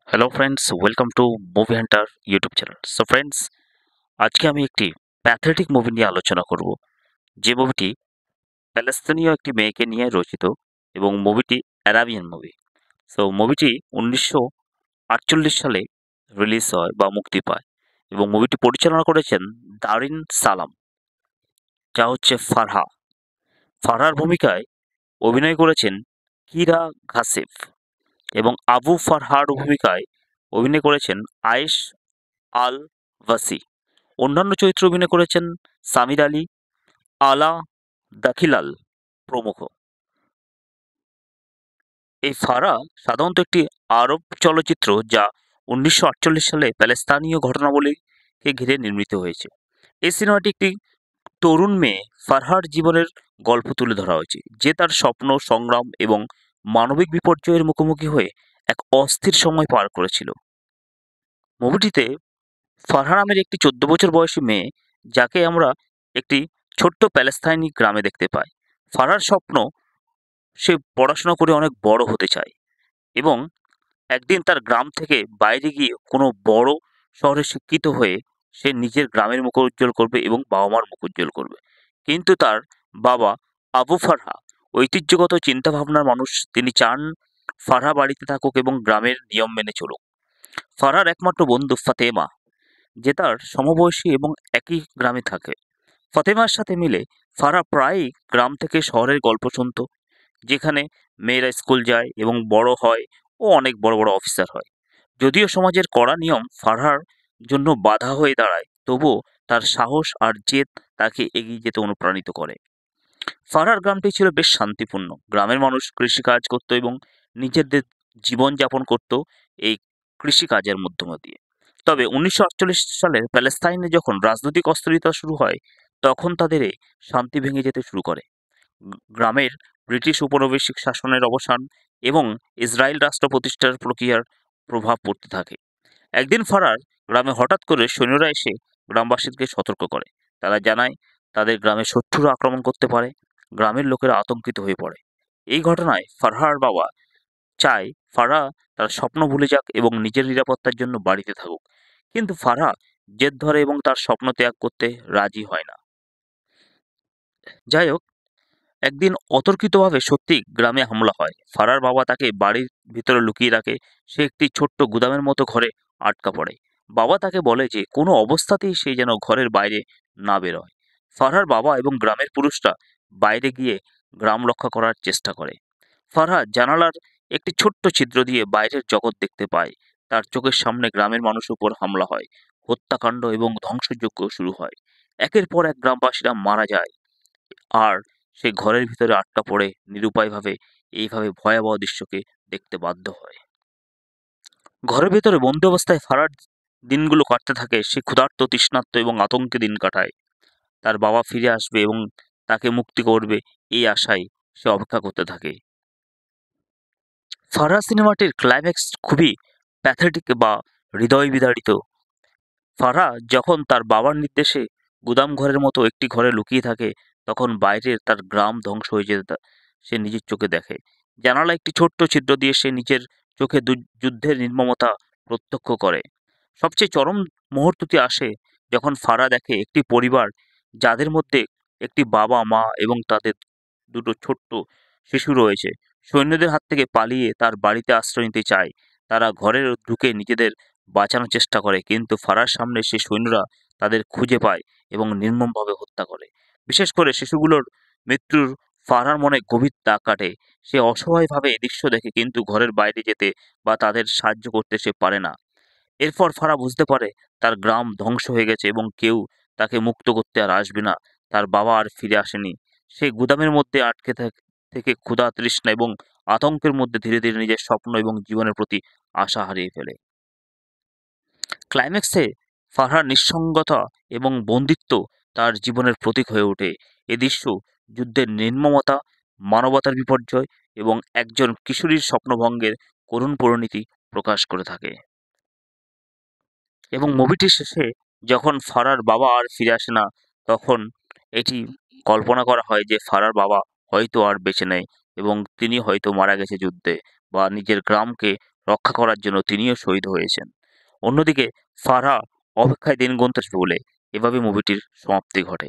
Hello friends, welcome to movie Hunter YouTube channel. So friends, আজকে আমি একটি pathetic movie নিয়ে আলোচনা করব, যে মুভিটি প্যালেস্তিনীয় একটি মেয়েকে নিয়ে রচিত এবং মুভিটি অ্যারাবিয়ান মুভি। সো মুভিটি 1948 সালে রিলিজ হয় বা মুক্তি পায় এবং মুভিটি পরিচালনা করেছেন দারিন সালাম, যা হচ্ছে ফারহা। ফারহার ভূমিকায় অভিনয় করেছেন কিরা ঘাসিফ এবং আবু ফারহার ভূমিকায় অভিনয় করেছেন আয়েশ আল ওয়াসি। অন্যান্য চরিত্রে অভিনয় করেছেন সামির আলী, আলা দাখিলাল প্রমুখ। এই ফারা সাধারণত একটি আরব চলচ্চিত্র যা 1948 সালে প্যালেস্তানীয় ঘটনাবলীকে ঘিরে নির্মিত হয়েছে। এই সিনেমাটি একটি তরুণ মেয়ে ফারহার জীবনের গল্প তুলে ধরা হয়েছে, যে তার স্বপ্ন, সংগ্রাম এবং মানবিক বিপর্যয়ের মুখোমুখি হয়ে এক অস্থির সময় পার করেছিল। মুভিটিতে ফারহা নামের একটি 14 বছর বয়সী মেয়ে, যাকে আমরা একটি ছোট্ট প্যালেস্তাইনি গ্রামে দেখতে পাই। ফারহার স্বপ্ন, সে পড়াশোনা করে অনেক বড় হতে চায় এবং একদিন তার গ্রাম থেকে বাইরে গিয়ে কোনো বড় শহরে শিক্ষিত হয়ে সে নিজের গ্রামের মুখ উজ্জ্বল করবে এবং বাবা মার মুখ উজ্জ্বল করবে। কিন্তু তার বাবা আবু ফারহা ঐতিহ্যগত চিন্তাভাবনার মানুষ। তিনি চান ফারহা বাড়িতে থাকুক এবং গ্রামের নিয়ম মেনে চলুক। ফারহার একমাত্র বন্ধু ফাতেমা, যে তার সমবয়সী এবং একই গ্রামে থাকে। ফাতেমার সাথে মিলে ফারহা প্রায়ই গ্রাম থেকে শহরের গল্প শুনত, যেখানে মেয়েরা স্কুল যায় এবং বড় হয় ও অনেক বড় বড় অফিসার হয়। যদিও সমাজের কড়া নিয়ম ফারহার জন্য বাধা হয়ে দাঁড়ায়, তবুও তার সাহস আর জেদ তাকে এগিয়ে যেতে অনুপ্রাণিত করে। ফারহার গ্রামটি ছিল বেশ শান্তিপূর্ণ। গ্রামের মানুষ কৃষিকাজ করত এবং নিজেদের জীবনযাপন করত এই কৃষিকাজের মধ্যম দিয়ে। তবে 1948 সালে প্যালেস্তাইনে যখন রাজনৈতিক অস্থিরতা শুরু হয়, তখন তাদের এই শান্তি ভেঙে যেতে শুরু করে। গ্রামের ব্রিটিশ উপনিবেশিক শাসনের অবসান এবং ইসরায়েল রাষ্ট্র প্রতিষ্ঠার প্রক্রিয়ার প্রভাব পড়তে থাকে। একদিন ফারার গ্রামে হঠাৎ করে সৈন্যরা এসে গ্রামবাসীকে সতর্ক করে। তারা জানায় তাদের গ্রামে শত্রুরা আক্রমণ করতে পারে। গ্রামের লোকেরা আতঙ্কিত হয়ে পড়ে। এই ঘটনায় ফারহার বাবা চায় ফারহা তার স্বপ্ন ভুলে যাক এবং নিজের নিরাপত্তার জন্য বাড়িতে থাকুক। কিন্তু ফারহা জেদ ধরে এবং তার স্বপ্ন ত্যাগ করতে রাজি হয় না। যাই হোক, একদিন অতর্কিতভাবে সত্যি গ্রামে হামলা হয়। ফারার বাবা তাকে বাড়ির ভিতরে লুকিয়ে রাখে। সে একটি ছোট্ট গুদামের মতো ঘরে আটকা পড়ে। বাবা তাকে বলে যে কোনো অবস্থাতেই সে যেন ঘরের বাইরে না বেরোয়। ফারহার বাবা এবং গ্রামের পুরুষরা বাইরে গিয়ে গ্রাম রক্ষা করার চেষ্টা করে। ফারহা জানালার একটি ছোট্ট ছিদ্র দিয়ে বাইরের জগৎ দেখতে পায়। তার চোখের সামনে গ্রামের মানুষের উপর হামলা হয়, হত্যাকাণ্ড এবং ধ্বংসযজ্ঞ শুরু হয়। একের পর এক গ্রামবাসীরা মারা যায় আর সে ঘরের ভিতরে আটকা পড়ে নিরুপায়ভাবে এইভাবে ভয়াবহ দৃশ্যকে দেখতে বাধ্য হয়। ঘরের ভেতরে বন্দি অবস্থায় ফারার দিনগুলো কাটতে থাকে। সে ক্ষুধার্ত, তৃষ্ণার্ত এবং আতঙ্কে দিন কাটায়। তার বাবা ফিরে আসবে এবং তাকে মুক্তি করবে, এই আশায় সে অপেক্ষা করতে থাকে। ফারহা সিনেমাটির ক্লাইম্যাক্স খুবই প্যাথেটিক বা হৃদয় বিদারিত। ফারহা যখন তার বাবার নির্দেশে গুদাম ঘরের মতো একটি ঘরে লুকিয়ে থাকে, তখন বাইরের তার গ্রাম ধ্বংস হয়ে যেতে সে নিজের চোখে দেখে। জানালা একটি ছোট্ট ছিদ্র দিয়ে সে নিজের চোখে যুদ্ধের নির্মমতা প্রত্যক্ষ করে। সবচেয়ে চরম মুহূর্তটি আসে যখন ফারহা দেখে একটি পরিবার, যাদের মধ্যে একটি বাবা, মা এবং তাদের দুটো ছোট্ট শিশু রয়েছে, সৈন্যদের হাত থেকে পালিয়ে তার বাড়িতে আশ্রয় নিতে চায়। তারা ঘরে ঢুকে নিজেদের বাঁচানোর চেষ্টা করে, কিন্তু ফারার সামনে সেই সৈন্যরা তাদের খুঁজে পায় এবং নির্মমভাবে হত্যা করে। বিশেষ করে শিশুগুলোর মৃত্যুর ফারহার মনে গভীর দাগ কাটে। সে অসহায়ভাবে এই দৃশ্য দেখে, কিন্তু ঘরের বাইরে যেতে বা তাদের সাহায্য করতে সে পারে না। এরপর ফারহা বুঝতে পারে তার গ্রাম ধ্বংস হয়ে গেছে এবং কেউ তাকে মুক্ত করতে আর আসবে না। তার বাবা আর ফিরে আসেনি। সে গুদামের মধ্যে আটকে থেকে ক্ষুধা, তৃষ্ণা এবং আতঙ্কের মধ্যে ধীরে ধীরে নিজের স্বপ্ন এবং জীবনের প্রতি আশা হারিয়ে ফেলে। ক্লাইম্যাক্সে ফারহার নিঃসঙ্গতা এবং বন্দিত্ব তার জীবনের প্রতীক হয়ে ওঠে। এ দৃশ্য যুদ্ধের নির্মমতা, মানবতার বিপর্যয় এবং একজন কিশোরীর স্বপ্নভঙ্গের করুণ পরিণতি প্রকাশ করে থাকে। এবং মুভিটির শেষে যখন ফারার বাবা আর ফিরে আসে না, তখন এটি কল্পনা করা হয় যে ফারার বাবা হয়তো আর বেঁচে নেই এবং তিনি হয়তো মারা গেছে যুদ্ধে বা নিজের গ্রামকে রক্ষা করার জন্য তিনিও শহীদ হয়েছেন। অন্যদিকে ফারহা অপেক্ষায় দিন গুনতে বলে এভাবে মুভিটির সমাপ্তি ঘটে।